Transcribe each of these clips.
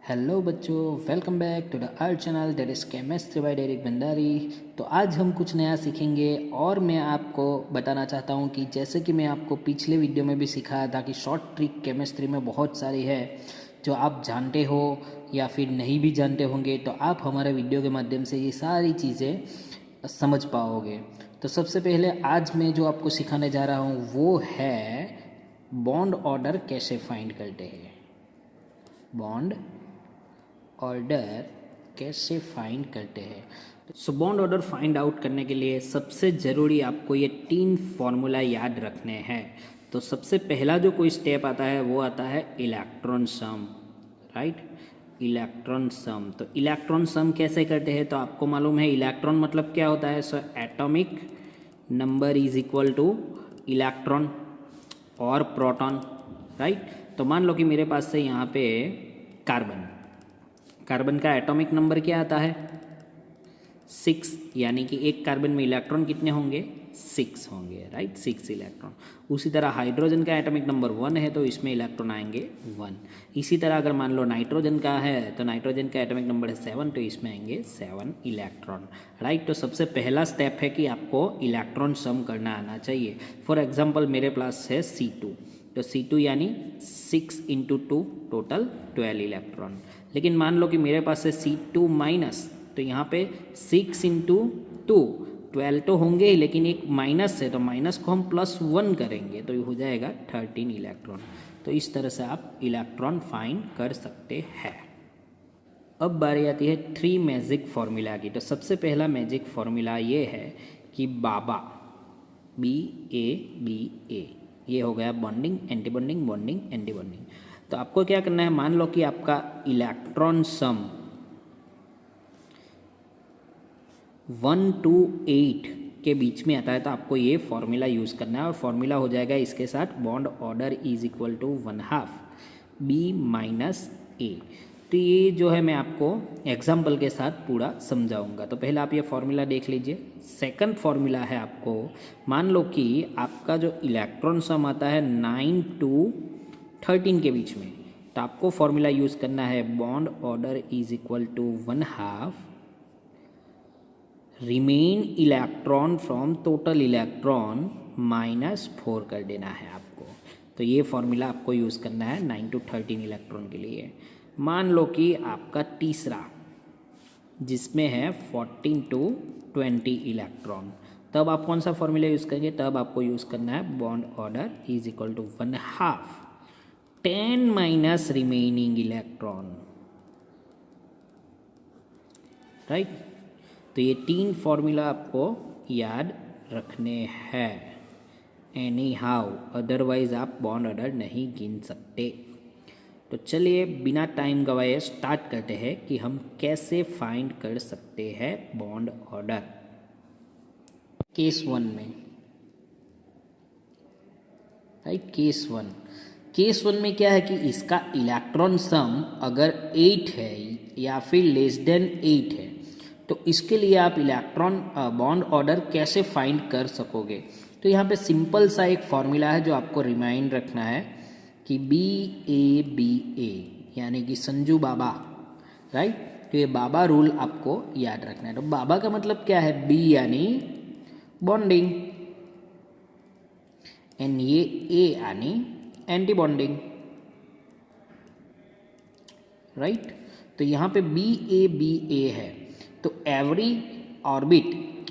Hello बच्चों, welcome back to the our channel that is chemistry by Derick Bhandari. तो आज हम कुछ नया सीखेंगे और मैं आपको बताना चाहता हूँ कि जैसे कि मैं आपको पिछले वीडियो में भी सिखाया था कि शॉर्ट ट्रिक केमिस्ट्री में बहुत सारी है जो आप जानते हो या फिर नहीं भी जानते होंगे, तो आप हमारे वीडियो के माध्यम से ये सारी चीज़ें समझ पाओगे। तो सबसे पहले आज मैं जो आपको सिखाने जा रहा हूँ वो है बॉन्ड ऑर्डर कैसे फाइंड करते हैं। बॉन्ड ऑर्डर कैसे फाइंड करते हैं। So bond order find out करने के लिए सबसे ज़रूरी आपको ये 3 फॉर्मूला याद रखने हैं। तो सबसे पहला जो कोई स्टेप आता है वो आता है इलेक्ट्रॉन सम, राइट। इलेक्ट्रॉन सम, तो इलेक्ट्रॉन सम कैसे करते हैं तो आपको मालूम है इलेक्ट्रॉन मतलब क्या होता है। So atomic number is equal two electron और प्रोटॉन, राइट। तो मान लो कि मेरे पास से यहाँ पे कार्बन का एटॉमिक नंबर क्या आता है 6, यानी कि एक कार्बन में इलेक्ट्रॉन कितने होंगे 6 होंगे, राइट, 6 इलेक्ट्रॉन। उसी तरह हाइड्रोजन का एटॉमिक नंबर 1 है तो इसमें इलेक्ट्रॉन आएंगे 1। इसी तरह अगर मान लो नाइट्रोजन का है तो नाइट्रोजन का एटॉमिक नंबर है 7 तो इसमें आएंगे 7 इलेक्ट्रॉन, राइट। तो सबसे पहला स्टेप है कि आपको इलेक्ट्रॉन सम करना आना चाहिए। फॉर एग्जाम्पल मेरे पास है C2, तो C2 यानी 6 इंटू 2 टोटल 12 इलेक्ट्रॉन। लेकिन मान लो कि मेरे पास है C2 माइनस, तो यहाँ पे 6 इंटू 2 12 तो होंगे ही, लेकिन एक माइनस है तो माइनस को हम +1 करेंगे तो ये हो जाएगा 13 इलेक्ट्रॉन। तो इस तरह से आप इलेक्ट्रॉन फाइंड कर सकते हैं। अब बारी आती है 3 मैजिक फार्मूला की। तो सबसे पहला मैजिक फार्मूला ये है कि बाबा BABA, ये हो गया bonding anti bonding bonding anti bonding. तो आपको क्या करना है, मान लो कि आपका इलेक्ट्रॉन सम 1 to 8 के बीच में आता है तो आपको ये फॉर्मूला यूज़ करना है और फॉर्मूला हो जाएगा इसके साथ bond order is equal to 1/2 B minus A। तो ये जो है मैं आपको एग्जाम्पल के साथ पूरा समझाऊंगा। तो पहले आप ये फॉर्मूला देख लीजिए। सेकंड फॉर्मूला है आपको, मान लो कि आपका जो इलेक्ट्रॉन सम आता है 9 to 13 के बीच में, तो आपको फॉर्मूला यूज़ करना है bond order is equal to 1/2 remain electron from total electron -4 कर देना है आपको। तो ये फॉर्मूला आपको यूज़ करना है 9 to 13 इलेक्ट्रॉन के लिए। मान लो कि आपका तीसरा जिसमें है 14 to 20 इलेक्ट्रॉन, तब आप कौन सा फॉर्मूला यूज़ करेंगे, तब आपको यूज़ करना है bond order is equal to 1/2 10 minus remaining electron, right. तो ये 3 फॉर्मूला आपको याद रखने हैं, एनी हाउ, अदरवाइज आप बॉन्ड ऑर्डर नहीं गिन सकते। तो चलिए बिना टाइम गवाए स्टार्ट करते हैं कि हम कैसे फाइंड कर सकते हैं बॉन्ड ऑर्डर। केस 1 में, राइट, केस 1 में क्या है कि इसका इलेक्ट्रॉन सम अगर 8 है या फिर लेस देन 8 है तो इसके लिए आप इलेक्ट्रॉन बॉन्ड ऑर्डर कैसे फाइंड कर सकोगे। तो यहाँ पे सिंपल सा एक फॉर्मूला है जो आपको रिमाइंड रखना है कि BABA यानी कि संजू बाबा, राइट। तो ये बाबा रूल आपको याद रखना है। तो बाबा का मतलब क्या है, B यानी बॉन्डिंग एंड ये A यानी एंटी बॉन्डिंग, राइट। तो यहाँ पे BABA है तो every orbit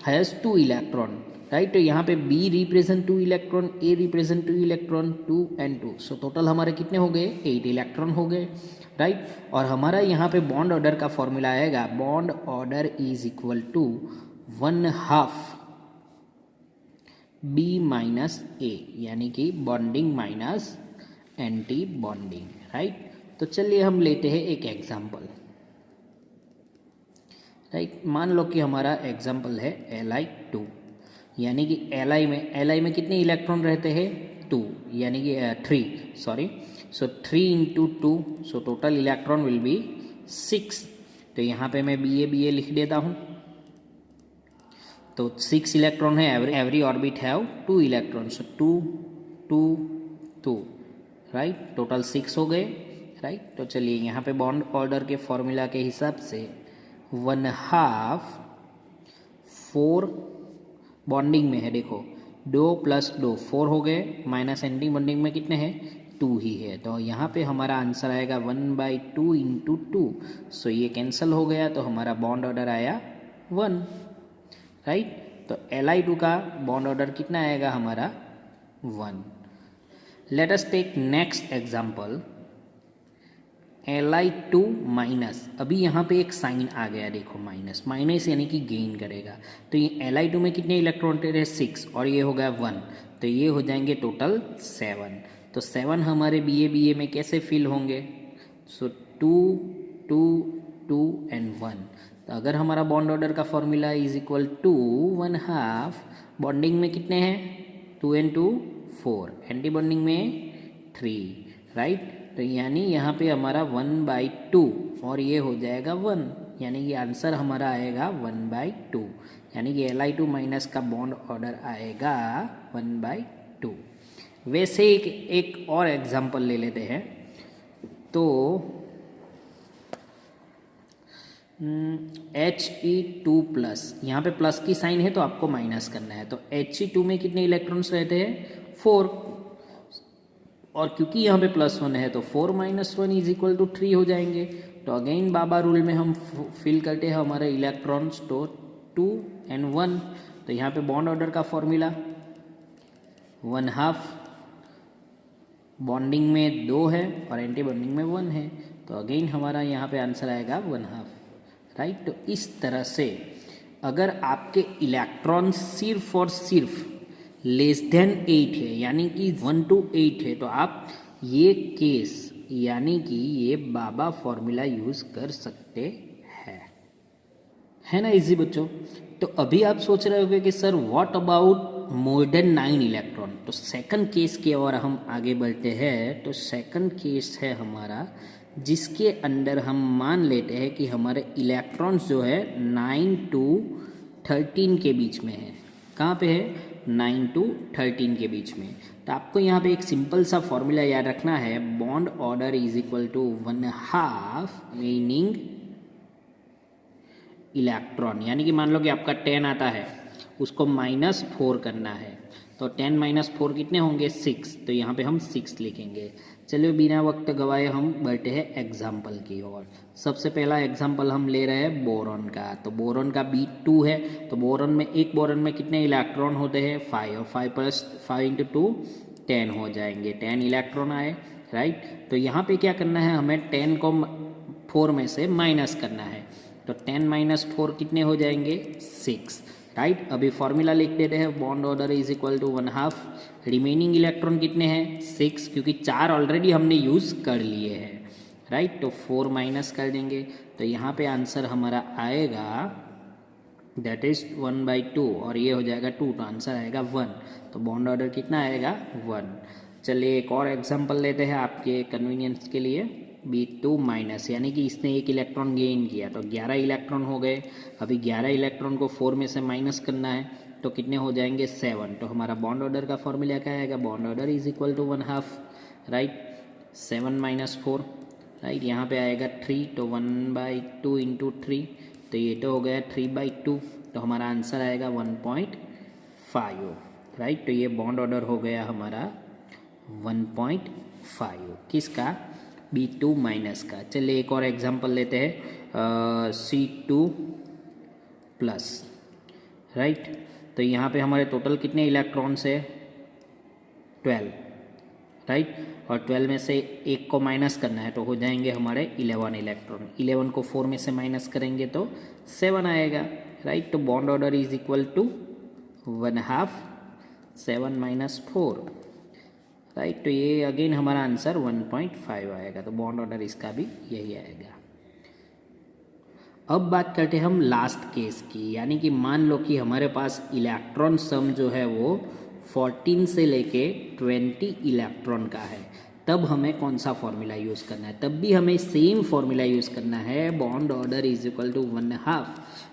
has 2 electron, right. तो यहाँ पे B represent 2 electron, A represent 2 electron, 2 and 2, so total हमारे कितने हो गए 8 इलेक्ट्रॉन हो गए, राइट। और हमारा यहाँ पे बॉन्ड ऑर्डर का फॉर्मूला आएगा bond order is equal to 1/2 B minus A, यानी कि bonding minus anti bonding, right. तो चलिए हम लेते हैं एक एग्जाम्पल, राइट। मान लो कि हमारा एग्जाम्पल है Li2, यानी कि Li में कितने इलेक्ट्रॉन रहते हैं 2, यानी कि 3 sorry, so 3 into 2, so total electron will be 6। तो यहाँ पे मैं BA लिख देता हूँ। तो 6 इलेक्ट्रॉन है, every orbit have 2 electron, so 2 2 2, right, total 6 हो गए, राइट। तो चलिए यहाँ पे बॉन्ड ऑर्डर के फॉर्मूला के हिसाब से 1/2 4 बॉन्डिंग में है, देखो 2 + 2 4 हो गए, माइनस एंटी बॉन्डिंग में कितने हैं 2 ही है। तो यहाँ पे हमारा आंसर आएगा 1/2 × 2। सो ये कैंसिल हो गया, तो हमारा बॉन्ड ऑर्डर आया 1, राइट। तो Li2 का बॉन्ड ऑर्डर कितना आएगा हमारा 1। Let us take next example Li2 minus, अभी यहाँ पे एक साइन आ गया, देखो माइनस, माइनस यानी कि गेन करेगा। तो ये Li2 में कितने इलेक्ट्रॉन थे 6 और ये हो गया 1, तो ये हो जाएंगे टोटल 7। तो 7 हमारे BA में कैसे फिल होंगे, सो 2 2 2 एंड 1। तो अगर हमारा बॉन्ड ऑर्डर का formula is equal to 1/2, bonding में कितने हैं 2 and 2 4, एंटी बॉन्डिंग में 3, राइट। तो यानी यहाँ पे हमारा 1/2 और ये हो जाएगा 1, यानी कि आंसर हमारा आएगा 1/2, यानी कि Li2 माइनस का बॉन्ड ऑर्डर आएगा 1/2। वैसे एक और एग्जाम्पल ले लेते हैं। तो He2+, यहाँ पे प्लस की साइन है तो आपको माइनस करना है। तो He2 में कितने इलेक्ट्रॉन्स रहते हैं 4, और क्योंकि यहाँ पे +1 है तो 4 - 1 = 3 हो जाएंगे। तो अगेन बाबा रूल में हम फिल करते हैं हमारे इलेक्ट्रॉन्स, तो 2 and 1। तो यहाँ पे बॉन्ड ऑर्डर का फॉर्मूला 1/2, बॉन्डिंग में 2 है और एंटी बॉन्डिंग में 1 है, तो अगेन हमारा यहाँ पे आंसर आएगा 1/2, राइट। तो इस तरह से अगर आपके इलेक्ट्रॉन सिर्फ और सिर्फ <8 है, यानी कि 1 to 8 है, तो आप ये केस यानी कि ये बाबा फॉर्मूला यूज़ कर सकते हैं, है ना इजी बच्चों। तो अभी आप सोच रहे होंगे कि sir what about more than 9 electron. तो सेकंड केस की ओर हम आगे बढ़ते हैं। तो सेकंड केस है हमारा जिसके अंदर हम मान लेते हैं कि हमारे इलेक्ट्रॉन्स जो है 9 to 13 के बीच में है। कहाँ पे है 9 to 13 के बीच में। तो आपको यहाँ पे एक सिंपल सा फॉर्मूला याद रखना है, bond order is equal to 1/2 meaning electron, यानी कि मान लो कि आपका 10 आता है, उसको -4 करना है, तो 10 - 4 कितने होंगे 6। तो यहाँ पे हम 6 लिखेंगे। चलिए बिना वक्त गवाए हम बढ़ते हैं एग्जाम्पल की ओर। सबसे पहला एग्जाम्पल हम ले रहे हैं बोरॉन का। तो बोरॉन का B2 है, तो बोरॉन में एक बोरॉन में कितने इलेक्ट्रॉन होते हैं 5, और 5 + 5 × 2 10 हो जाएंगे, 10 इलेक्ट्रॉन आए, राइट। तो यहाँ पे क्या करना है, हमें 10 को 4 में से माइनस करना है। तो 10 - 4 कितने हो जाएंगे 6, राइट। अभी फॉर्मूला लिख देते हैं, bond order is equal to 1/2, remaining electron कितने हैं 6, क्योंकि 4 ऑलरेडी हमने यूज़ कर लिए हैं, राइट। तो 4 माइनस कर देंगे, तो यहाँ पे आंसर हमारा आएगा दैट इज 1/2, और ये हो जाएगा 2, तो आंसर आएगा 1। तो बॉन्ड ऑर्डर कितना आएगा 1। चलिए एक और एग्जांपल लेते हैं आपके कन्वीनियंस के लिए। B2 माइनस, यानी कि इसने एक इलेक्ट्रॉन गेन किया, तो 11 इलेक्ट्रॉन हो गए। अभी 11 इलेक्ट्रॉन को 4 में से माइनस करना है, तो कितने हो जाएंगे 7। तो हमारा बॉन्ड ऑर्डर का फॉर्मूला क्या आएगा, bond order is equal to 1/2, right. 7 - 4, right. यहाँ पे आएगा 3, तो 1/2 × 3, तो ये तो हो गया 3/2, तो हमारा आंसर आएगा 1.5, राइट। तो ये बॉन्ड ऑर्डर हो गया हमारा 1.5 किसका B2 माइनस का। चलिए एक और एग्जांपल लेते हैं C2+, राइट। तो यहाँ पे हमारे टोटल कितने इलेक्ट्रॉन्स है 12, राइट। और 12 में से एक को माइनस करना है, तो हो जाएंगे हमारे 11 इलेक्ट्रॉन। 11 को 4 में से माइनस करेंगे तो 7 आएगा, राइट। तो bond order is equal to 1/2 7 - 4, right. तो ये अगेन हमारा आंसर 1.5 आएगा। तो बॉन्ड ऑर्डर इसका भी यही आएगा। अब बात करते हैं हम लास्ट केस की, यानी कि मान लो कि हमारे पास इलेक्ट्रॉन सम जो है वो 14 से लेके 20 इलेक्ट्रॉन का है। तब हमें कौन सा फॉर्मूला यूज़ करना है, तब भी हमें सेम फॉर्मूला यूज़ करना है, bond order is equal to 1/2।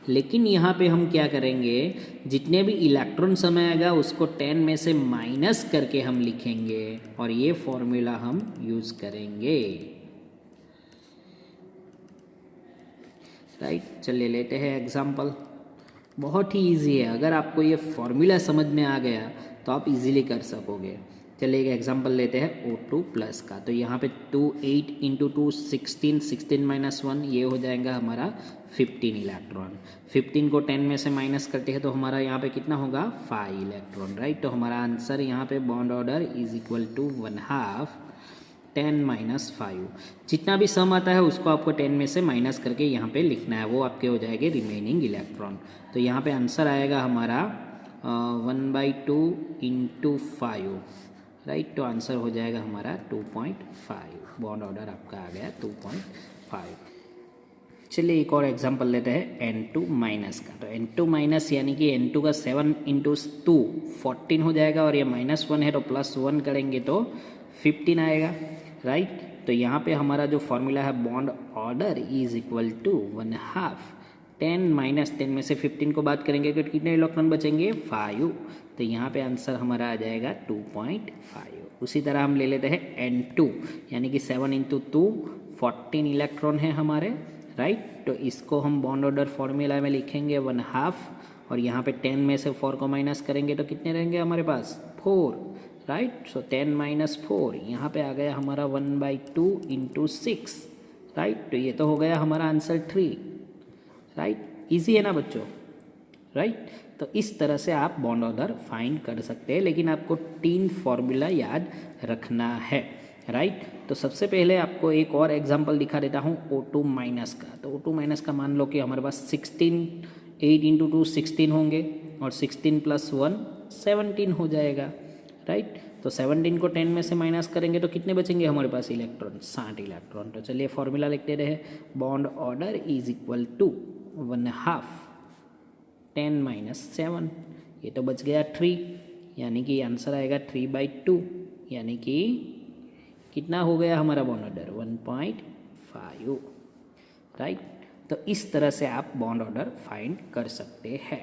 लेकिन यहाँ पे हम क्या करेंगे, जितने भी इलेक्ट्रॉन समय आएगा उसको 10 में से माइनस करके हम लिखेंगे, और ये फॉर्मूला हम यूज़ करेंगे, राइट। चलिए लेते हैं एग्जाम्पल। बहुत ही इजी है, अगर आपको ये फॉर्मूला समझ में आ गया तो आप इजीली कर सकोगे। चलिए एक एग्जांपल लेते हैं O2 प्लस का। तो यहाँ पे 2 8 इंटू 2 16, 16 माइनस 1 ये हो जाएगा हमारा 15 इलेक्ट्रॉन। 15 को 10 में से माइनस करते हैं तो हमारा यहाँ पे कितना होगा 5 इलेक्ट्रॉन, राइट। तो हमारा आंसर यहाँ पे bond order is equal to 1/2 10 minus 5। जितना भी सम आता है उसको आपको 10 में से माइनस करके यहाँ पे लिखना है, वो आपके हो जाएंगे रिमेनिंग इलेक्ट्रॉन। तो यहाँ पे आंसर आएगा हमारा 1/2 इंटू 5, राइट। तो आंसर हो जाएगा हमारा 2.5। बॉन्ड ऑर्डर आपका आ गया 2.5। चलिए एक और एग्जांपल लेते हैं N2 माइनस का। तो N2 माइनस यानी कि N2 का 7 इंटू 2 14 हो जाएगा, और ये -1 है तो +1 करेंगे तो 15 आएगा, राइट। तो यहाँ पे हमारा जो फॉर्मूला है bond order is equal to 1/2 10 minus 10 में से 15 को बात करेंगे तो कितने इलेक्ट्रॉन बचेंगे 5। तो यहाँ पे आंसर हमारा आ जाएगा 2.5। उसी तरह हम ले लेते हैं N2 यानी कि 7 इंटू 2 14 इलेक्ट्रॉन है हमारे, राइट। तो इसको हम बॉन्ड ऑर्डर फॉर्मूला में लिखेंगे 1/2, और यहाँ पे 10 में से 4 को माइनस करेंगे तो कितने रहेंगे हमारे पास 4, राइट। सो 10 माइनस 4 यहाँ पे आ गया हमारा 1/2 इंटू 6, राइट। तो ये तो हो गया हमारा आंसर 3, राइट। इजी है ना बच्चों, राइट। तो इस तरह से आप बॉन्ड ऑर्डर फाइंड कर सकते हैं, लेकिन आपको 3 फॉर्मूला याद रखना है, राइट। तो सबसे पहले आपको एक और एग्जांपल दिखा देता हूँ O2 माइनस का। तो O2 माइनस का मान लो कि हमारे पास 16 8 इंटू 2 16 होंगे, और 16 प्लस 1 17 हो जाएगा, राइट। तो 17 को 10 में से माइनस करेंगे तो कितने बचेंगे हमारे पास इलेक्ट्रॉन 60 इलेक्ट्रॉन। तो चलिए फॉर्मूला लिखते रहे, bond order is equal to 1/2 10 minus 7, ये तो बच गया 3, यानी कि आंसर आएगा 3/2, यानी कि कितना हो गया हमारा बॉन्ड ऑर्डर 1.5, राइट। तो इस तरह से आप बॉन्ड ऑर्डर फाइंड कर सकते हैं।